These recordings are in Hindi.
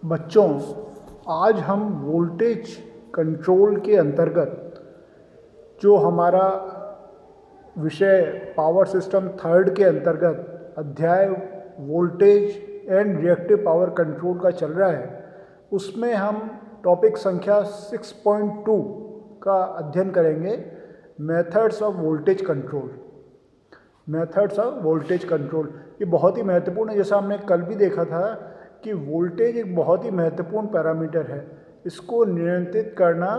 बच्चों, आज हम वोल्टेज कंट्रोल के अंतर्गत जो हमारा विषय पावर सिस्टम थर्ड के अंतर्गत अध्याय voltage and reactive power control का चल रहा है, उसमें हम टॉपिक संख्या 6.2 का अध्ययन करेंगे, methods of voltage control. Methods of voltage control ये बहुत ही महत्वपूर्ण है। जैसा हमने कल भी देखा था कि वोल्टेज एक बहुत ही महत्वपूर्ण पैरामीटर है, इसको नियंत्रित करना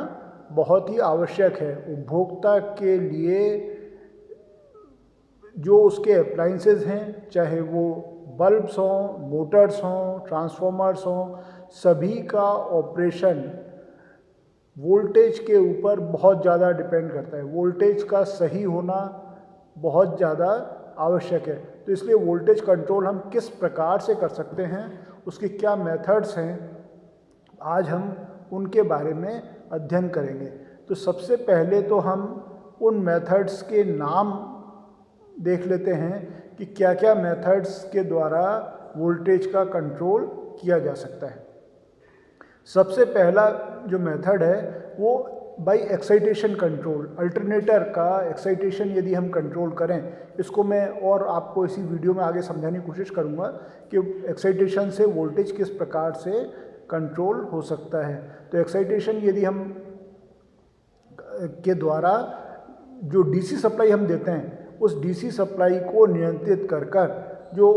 बहुत ही आवश्यक है। उपभोक्ता के लिए जो उसके अप्लाइंसेस हैं, चाहे वो बल्ब्स हों, मोटर्स हों, ट्रांसफॉर्मर्स हों, सभी का ऑपरेशन वोल्टेज के ऊपर बहुत ज़्यादा डिपेंड करता है। वोल्टेज का सही होना बहुत ज़्यादा आवश्यक है। तो इसलिए वोल्टेज कंट्रोल हम किस प्रकार से कर सकते हैं, उसके क्या मेथड्स हैं, आज हम उनके बारे में अध्ययन करेंगे। तो सबसे पहले तो हम उन मेथड्स के नाम देख लेते हैं कि क्या क्या मेथड्स के द्वारा वोल्टेज का कंट्रोल किया जा सकता है। सबसे पहला जो मेथड है वो बाय एक्साइटेशन कंट्रोल। अल्टरनेटर का एक्साइटेशन यदि हम कंट्रोल करें, इसको मैं और आपको इसी वीडियो में आगे समझाने की कोशिश करूंगा कि एक्साइटेशन से वोल्टेज किस प्रकार से कंट्रोल हो सकता है। तो एक्साइटेशन यदि हम के द्वारा जो डीसी सप्लाई हम देते हैं, उस डीसी सप्लाई को नियंत्रित कर कर जो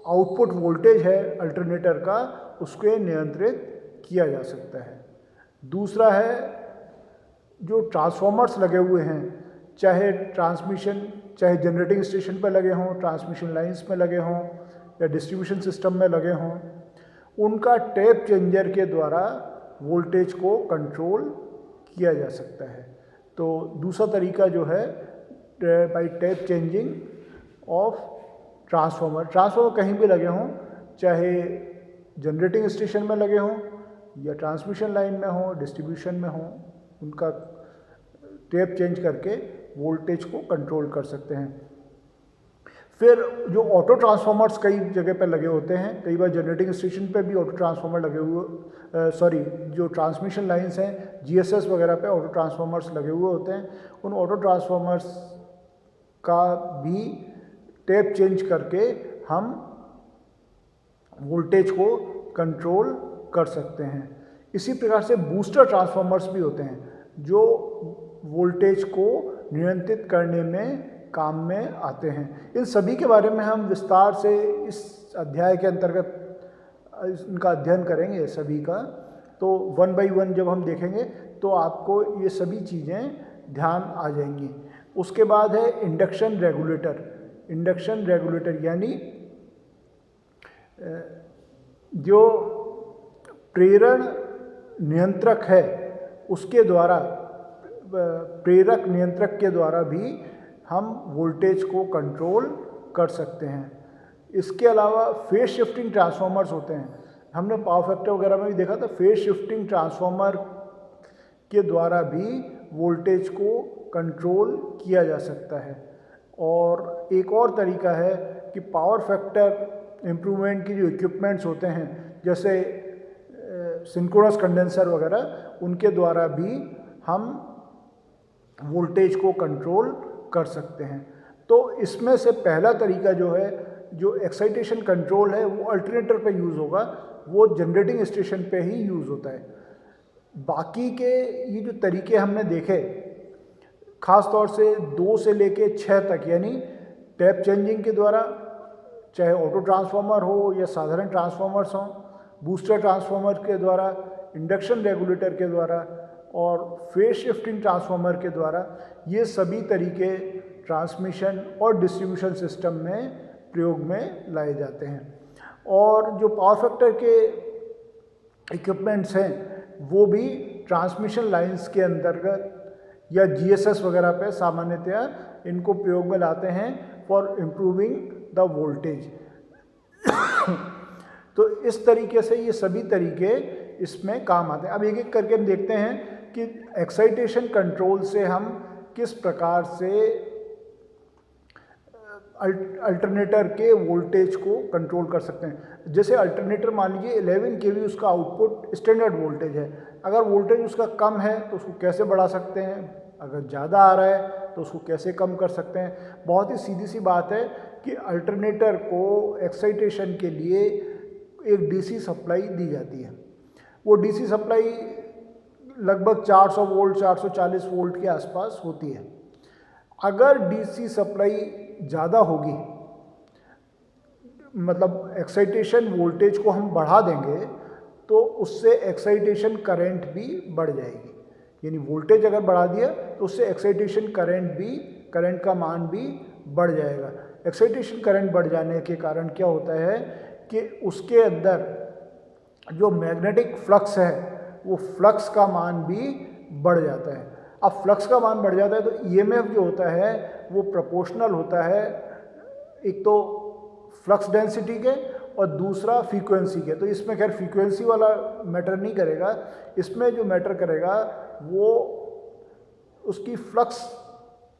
आउटपुट वोल्टेज है अल्टरनेटर का, उसको नियंत्रित किया जा सकता है। दूसरा है जो ट्रांसफॉर्मर्स लगे हुए हैं, चाहे ट्रांसमिशन चाहे जनरेटिंग स्टेशन पर लगे हों, ट्रांसमिशन लाइंस में लगे हों या डिस्ट्रीब्यूशन सिस्टम में लगे हों, उनका टैप चेंजर के द्वारा वोल्टेज को कंट्रोल किया जा सकता है। तो दूसरा तरीका जो है bye tap changing of transformer. Transformer कहीं भी लगे हों, चाहे जनरेटिंग स्टेशन में लगे हों या ट्रांसमिशन लाइन में हो, डिस्ट्रीब्यूशन में हो, उनका टैप चेंज करके वोल्टेज को कंट्रोल कर सकते हैं। फिर जो ऑटो ट्रांसफॉर्मर्स कई जगह पर लगे होते हैं, कई बार जनरेटिंग स्टेशन पे भी ऑटो ट्रांसफॉर्मर लगे हुए जो ट्रांसमिशन लाइंस हैं जीएसएस वगैरह पे ऑटो ट्रांसफॉर्मर्स लगे हुए होते हैं। उन ऑटो ट्रांसफॉर्मर्स का भी टैप चेंज करके हम वोल्टेज को कंट्रोल कर सकते हैं। इसी प्रकार से बूस्टर ट्रांसफॉर्मर्स भी होते हैं जो वोल्टेज को नियंत्रित करने में काम में आते हैं। इन सभी के बारे में हम विस्तार से इस अध्याय के अंतर्गत इनका अध्ययन करेंगे सभी का। तो वन बाय वन जब हम देखेंगे तो आपको ये सभी चीज़ें ध्यान आ जाएंगी। उसके बाद है इंडक्शन रेगुलेटर। इंडक्शन रेगुलेटर यानी जो प्रेरण नियंत्रक है, उसके द्वारा प्रेरक नियंत्रक के द्वारा भी हम वोल्टेज को कंट्रोल कर सकते हैं। इसके अलावा फेज शिफ्टिंग ट्रांसफॉर्मर्स होते हैं। हमने पावर फैक्टर वगैरह में भी देखा था, फेज शिफ्टिंग ट्रांसफॉर्मर के द्वारा भी वोल्टेज को कंट्रोल किया जा सकता है। और एक और तरीका है कि पावर फैक्टर इम्प्रूवमेंट की जो इक्विपमेंट्स होते हैं, जैसे सिंक्रोनस कंडेंसर वगैरह, उनके द्वारा भी हम वोल्टेज को कंट्रोल कर सकते हैं। तो इसमें से पहला तरीका जो है, जो एक्साइटेशन कंट्रोल है, वो अल्टरनेटर पे यूज़ होगा, वो जनरेटिंग स्टेशन पे ही यूज़ होता है। बाकी के ये जो तरीके हमने देखे, ख़ास तौर से 2 से लेके 6 तक, यानी टैप चेंजिंग के द्वारा, चाहे ऑटो ट्रांसफॉर्मर हो या साधारण ट्रांसफॉर्मर्स हों, बूस्टर ट्रांसफॉर्मर के द्वारा, इंडक्शन रेगुलेटर के द्वारा और फेज शिफ्टिंग ट्रांसफॉर्मर के द्वारा, ये सभी तरीके ट्रांसमिशन और डिस्ट्रीब्यूशन सिस्टम में प्रयोग में लाए जाते हैं। और जो पावर फैक्टर के इक्विपमेंट्स हैं, वो भी ट्रांसमिशन लाइंस के अंतर्गत या जीएसएस वगैरह पे सामान्यतया इनको प्रयोग में लाते हैं फॉर इम्प्रूविंग द वोल्टेज। तो इस तरीके से ये सभी तरीके इसमें काम आते हैं। अब एक एक करके हम देखते हैं कि एक्साइटेशन कंट्रोल से हम किस प्रकार से अल्टरनेटर के वोल्टेज को कंट्रोल कर सकते हैं। जैसे अल्टरनेटर मान लीजिए 11 केवी उसका आउटपुट स्टैंडर्ड वोल्टेज है, अगर वोल्टेज उसका कम है तो उसको कैसे बढ़ा सकते हैं, अगर ज़्यादा आ रहा है तो उसको कैसे कम कर सकते हैं। बहुत ही सीधी सी बात है कि अल्टरनेटर को एक्साइटेशन के लिए एक डीसी सप्लाई दी जाती है। वो डीसी सप्लाई लगभग 400 वोल्ट 440 वोल्ट के आसपास होती है। अगर डीसी सप्लाई ज़्यादा होगी, मतलब एक्साइटेशन वोल्टेज को हम बढ़ा देंगे, तो उससे एक्साइटेशन करंट भी बढ़ जाएगी। यानी वोल्टेज अगर बढ़ा दिया तो उससे एक्साइटेशन करंट का मान भी बढ़ जाएगा। एक्साइटेशन करंट बढ़ जाने के कारण क्या होता है कि उसके अंदर जो मैग्नेटिक फ्लक्स है वो फ्लक्स का मान भी बढ़ जाता है। अब फ्लक्स का मान बढ़ जाता है तो ईएमएफ जो होता है वो प्रोपोर्शनल होता है, एक तो फ्लक्स डेंसिटी के और दूसरा फ्रीक्वेंसी के। तो इसमें खैर फ्रीक्वेंसी वाला मैटर नहीं करेगा, इसमें जो मैटर करेगा वो उसकी फ्लक्स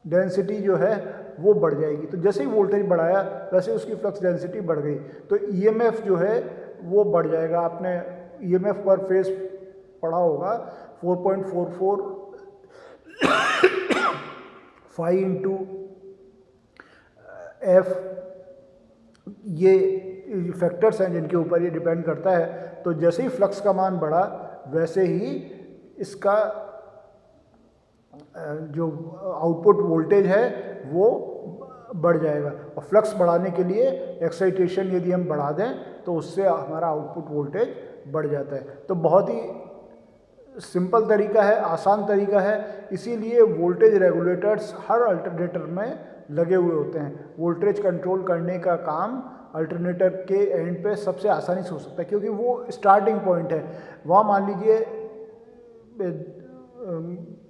डेंसिटी जो है वो बढ़ जाएगी। तो जैसे ही वोल्टेज बढ़ाया वैसे उसकी फ्लक्स डेंसिटी बढ़ गई, तो ईएमएफ जो है वो बढ़ जाएगा। आपने ईएमएफ पर फेज पढ़ा होगा 4.44 फाई इंटू एफ, ये फैक्टर्स हैं जिनके ऊपर ये डिपेंड करता है। तो जैसे ही फ्लक्स का मान बढ़ा वैसे ही इसका जो आउटपुट वोल्टेज है वो बढ़ जाएगा। और फ्लक्स बढ़ाने के लिए एक्साइटेशन यदि हम बढ़ा दें तो उससे हमारा आउटपुट वोल्टेज बढ़ जाता है। तो बहुत ही सिंपल तरीका है, आसान तरीका है। इसीलिए वोल्टेज रेगुलेटर्स हर अल्टरनेटर में लगे हुए होते हैं। वोल्टेज कंट्रोल करने का काम अल्टरनेटर के एंड पे सबसे आसानी से हो सकता है, क्योंकि वो स्टार्टिंग पॉइंट है। वहाँ मान लीजिए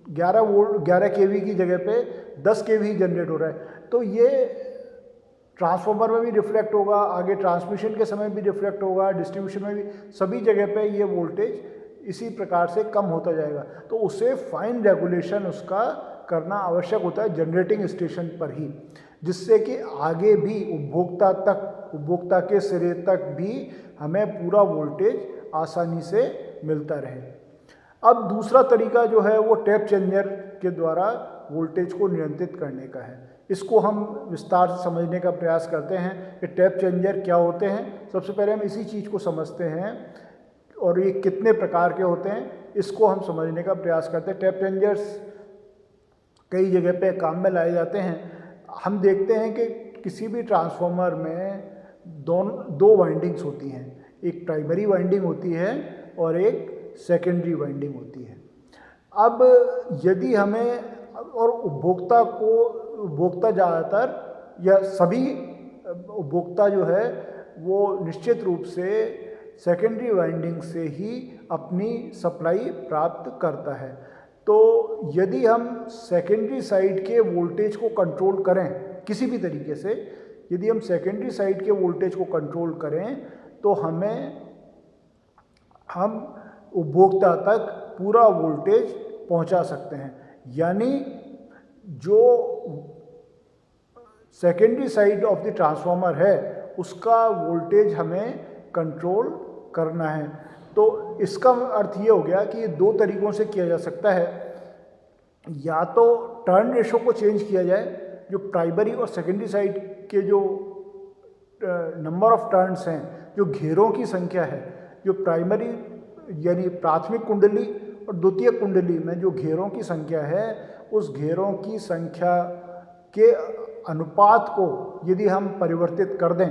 11 केवी की जगह पे 10 केवी जनरेट हो रहा है, तो ये ट्रांसफार्मर में भी रिफ्लेक्ट होगा, आगे ट्रांसमिशन के समय भी रिफ्लेक्ट होगा, डिस्ट्रीब्यूशन में भी, सभी जगह पे ये वोल्टेज इसी प्रकार से कम होता जाएगा। तो उसे फाइन रेगुलेशन उसका करना आवश्यक होता है जनरेटिंग स्टेशन पर ही, जिससे कि आगे भी उपभोक्ता के सिरे तक भी हमें पूरा वोल्टेज आसानी से मिलता रहे। अब दूसरा तरीका जो है वो टैप चेंजर के द्वारा वोल्टेज को नियंत्रित करने का है। इसको हम विस्तार से समझने का प्रयास करते हैं कि टैप चेंजर क्या होते हैं। सबसे पहले हम इसी चीज़ को समझते हैं और ये कितने प्रकार के होते हैं इसको हम समझने का प्रयास करते हैं। टैप चेंजर्स कई जगह पे काम में लाए जाते हैं। हम देखते हैं कि किसी भी ट्रांसफार्मर में दो वाइंडिंग्स होती हैं, एक प्राइमरी वाइंडिंग होती है और एक सेकेंडरी वाइंडिंग होती है। अब यदि हमें और उपभोक्ता ज़्यादातर या सभी उपभोक्ता जो है वो निश्चित रूप से सेकेंडरी वाइंडिंग से ही अपनी सप्लाई प्राप्त करता है। तो यदि हम सेकेंडरी साइड के वोल्टेज को कंट्रोल करें किसी भी तरीके से, यदि हम सेकेंडरी साइड के वोल्टेज को कंट्रोल करें तो हम उपभोक्ता तक पूरा वोल्टेज पहुंचा सकते हैं। यानी जो secondary side of the transformer है उसका वोल्टेज हमें कंट्रोल करना है। तो इसका अर्थ ये हो गया कि ये दो तरीकों से किया जा सकता है। या तो टर्न रेशो को चेंज किया जाए, जो प्राइमरी और सेकेंडरी साइड के जो नंबर ऑफ टर्न्स हैं, जो घेरों की संख्या है, जो प्राइमरी यानी प्राथमिक कुंडली और द्वितीय कुंडली में जो घेरों की संख्या है, उस घेरों की संख्या के अनुपात को यदि हम परिवर्तित कर दें,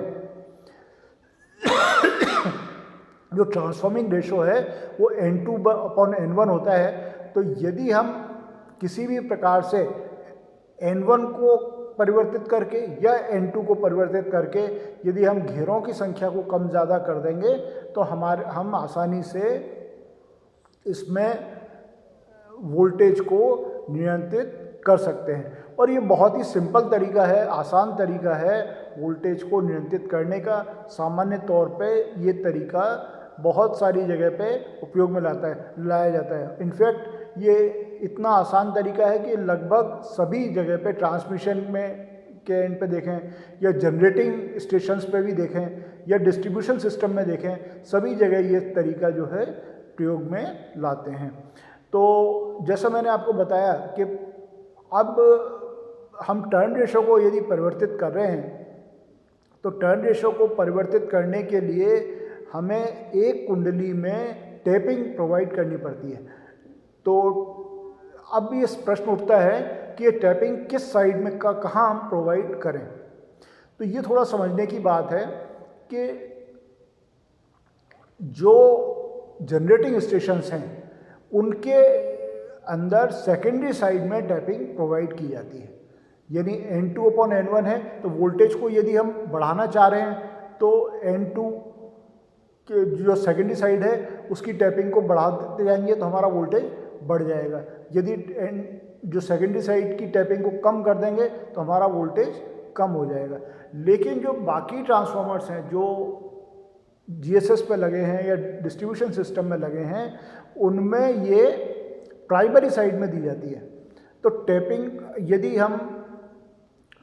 जो ट्रांसफॉर्मिंग रेशो है वो N2/N1 होता है। तो यदि हम किसी भी प्रकार से N1 को परिवर्तित करके या N2 को परिवर्तित करके यदि हम घेरों की संख्या को कम ज़्यादा कर देंगे तो हम आसानी से इसमें वोल्टेज को नियंत्रित कर सकते हैं। और ये बहुत ही सिंपल तरीका है, आसान तरीका है वोल्टेज को नियंत्रित करने का। सामान्य तौर पे ये तरीका बहुत सारी जगह पे उपयोग में लाया जाता है। इनफैक्ट ये इतना आसान तरीका है कि लगभग सभी जगह पे ट्रांसमिशन में के एंड पे देखें या जनरेटिंग स्टेशंस पे भी देखें या डिस्ट्रीब्यूशन सिस्टम में देखें, सभी जगह ये तरीका जो है प्रयोग में लाते हैं। तो जैसा मैंने आपको बताया कि अब हम टर्न रेशो को यदि परिवर्तित कर रहे हैं तो टर्न रेशो को परिवर्तित करने के लिए हमें एक कुंडली में टैपिंग प्रोवाइड करनी पड़ती है। तो अब ये प्रश्न उठता है कि ये टैपिंग किस साइड में कहाँ हम प्रोवाइड करें। तो ये थोड़ा समझने की बात है कि जो जनरेटिंग स्टेशंस हैं उनके अंदर सेकेंडरी साइड में टैपिंग प्रोवाइड की जाती है। यानी N2/N1 है तो वोल्टेज को यदि हम बढ़ाना चाह रहे हैं तो N2 के जो सेकेंडरी साइड है उसकी टैपिंग को बढ़ा देते जाएंगे तो हमारा वोल्टेज बढ़ जाएगा। यदि जो सेकेंडरी साइड की टैपिंग को कम कर देंगे तो हमारा वोल्टेज कम हो जाएगा। लेकिन जो बाकी ट्रांसफार्मर्स हैं जो GSS पे लगे हैं या डिस्ट्रीब्यूशन सिस्टम में लगे हैं उनमें ये प्राइमरी साइड में दी जाती है। तो टैपिंग यदि हम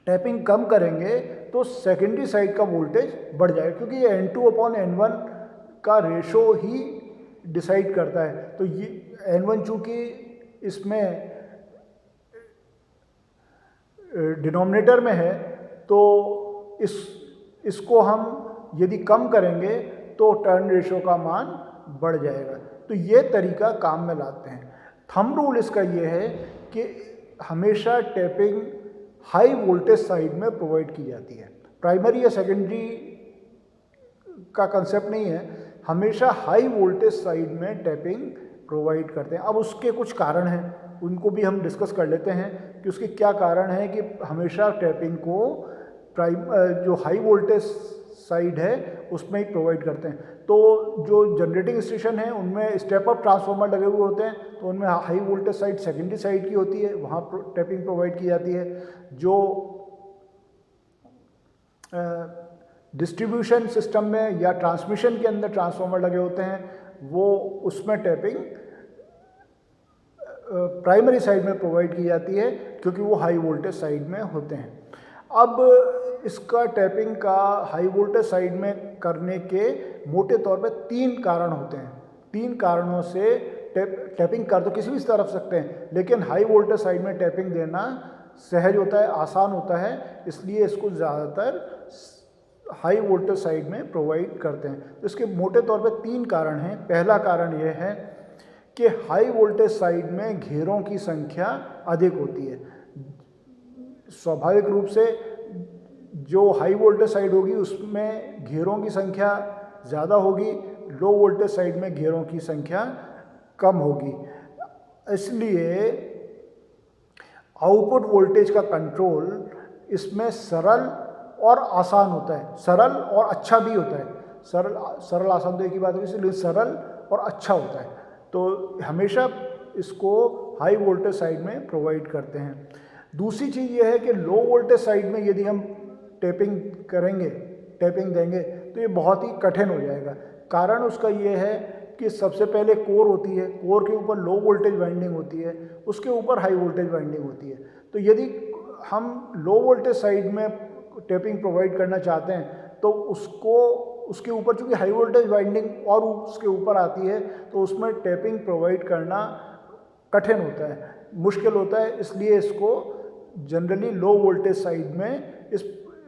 टैपिंग कम करेंगे तो सेकेंडरी साइड का वोल्टेज बढ़ जाएगा, क्योंकि ये N2/N1 का रेशो ही डिसाइड करता है। तो ये N1 चूँकि इसमें डिनोमिनेटर में है तो इसको हम यदि कम करेंगे तो टर्न रेशो का मान बढ़ जाएगा। तो ये तरीका काम में लाते हैं। थंब रूल इसका ये है कि हमेशा टैपिंग हाई वोल्टेज साइड में प्रोवाइड की जाती है। प्राइमरी या सेकेंडरी का कंसेप्ट नहीं है, हमेशा हाई वोल्टेज साइड में टैपिंग प्रोवाइड करते हैं। अब उसके कुछ कारण हैं, उनको भी हम डिस्कस कर लेते हैं कि उसके क्या कारण है कि हमेशा टैपिंग को जो हाई वोल्टेज साइड है उसमें ही प्रोवाइड करते हैं। तो जो जनरेटिंग स्टेशन है उनमें स्टेप अप ट्रांसफार्मर लगे हुए होते हैं तो उनमें high voltage side secondary side की होती है, वहाँ टैपिंग प्रोवाइड की जाती है। जो डिस्ट्रीब्यूशन सिस्टम में या ट्रांसमिशन के अंदर ट्रांसफार्मर लगे होते हैं वो उसमें टैपिंग प्राइमरी साइड में प्रोवाइड की जाती है क्योंकि वो हाई वोल्टेज साइड में होते हैं। अब इसका टैपिंग का हाई वोल्टेज साइड में करने के मोटे तौर पे 3 कारण होते हैं। 3 कारणों से टैपिंग कर तो किसी भी तरफ सकते हैं, लेकिन हाई वोल्टेज साइड में टैपिंग देना सहज होता है, आसान होता है, इसलिए इसको ज़्यादातर हाई वोल्टेज साइड में प्रोवाइड करते हैं। तो इसके मोटे तौर पे 3 कारण हैं। पहला कारण यह है कि हाई वोल्टेज साइड में घेरों की संख्या अधिक होती है। स्वाभाविक रूप से जो हाई वोल्टेज साइड होगी उसमें घेरों की संख्या ज़्यादा होगी, लो वोल्टेज साइड में घेरों की संख्या कम होगी। इसलिए आउटपुट वोल्टेज का कंट्रोल इसमें सरल और आसान होता है, सरल और अच्छा भी होता है। सरल आसान तो एक ही बात है, इसलिए सरल और अच्छा होता है। तो हमेशा इसको हाई वोल्टेज साइड में प्रोवाइड करते हैं। दूसरी चीज़ यह है कि लो वोल्टेज साइड में यदि हम टैपिंग देंगे तो ये बहुत ही कठिन हो जाएगा। कारण उसका ये है कि सबसे पहले कोर होती है, कोर के ऊपर लो वोल्टेज वाइंडिंग होती है, उसके ऊपर हाई वोल्टेज वाइंडिंग होती है। तो यदि हम लो वोल्टेज साइड में टैपिंग प्रोवाइड करना चाहते हैं तो उसके ऊपर चूँकि हाई वोल्टेज वाइंडिंग और उसके ऊपर आती है तो उसमें टैपिंग प्रोवाइड करना कठिन होता है, मुश्किल होता है। इसलिए इसको जनरली लो वोल्टेज साइड में इस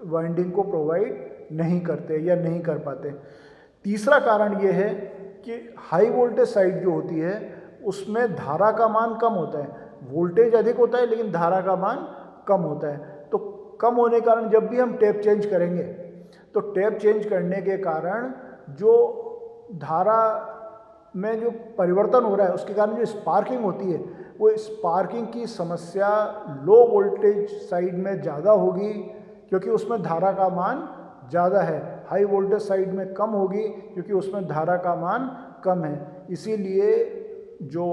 वाइंडिंग को प्रोवाइड नहीं करते या नहीं कर पाते। तीसरा कारण ये है कि हाई वोल्टेज साइड जो होती है उसमें धारा का मान कम होता है, वोल्टेज अधिक होता है लेकिन धारा का मान कम होता है। तो कम होने के कारण जब भी हम टैप चेंज करेंगे तो टैप चेंज करने के कारण जो धारा में जो परिवर्तन हो रहा है उसके कारण जो स्पार्किंग होती है वो स्पार्किंग की समस्या लो वोल्टेज साइड में ज़्यादा होगी क्योंकि उसमें धारा का मान ज़्यादा है, हाई वोल्टेज साइड में कम होगी क्योंकि उसमें धारा का मान कम है। इसीलिए जो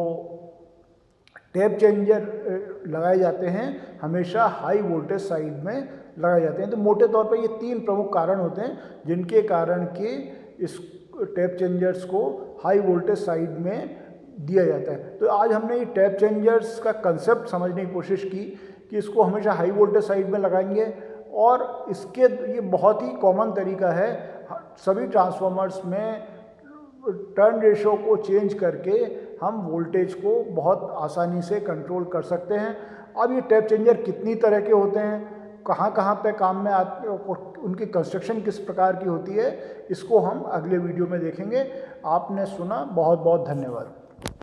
टैप चेंजर लगाए जाते हैं हमेशा हाई वोल्टेज साइड में लगाए जाते हैं। तो मोटे तौर पर ये 3 प्रमुख कारण होते हैं जिनके कारण कि इस टैप चेंजर्स को हाई वोल्टेज साइड में दिया जाता है। तो आज हमने ये टैप चेंजर्स का कंसेप्ट समझने की कोशिश की कि इसको हमेशा हाई वोल्टेज साइड में लगाएंगे और इसके ये बहुत ही कॉमन तरीका है। सभी ट्रांसफार्मर्स में टर्न रेशो को चेंज करके हम वोल्टेज को बहुत आसानी से कंट्रोल कर सकते हैं। अब ये टैप चेंजर कितनी तरह के होते हैं, कहाँ कहाँ पे काम में आते, उनकी कंस्ट्रक्शन किस प्रकार की होती है, इसको हम अगले वीडियो में देखेंगे। आपने सुना, बहुत बहुत धन्यवाद।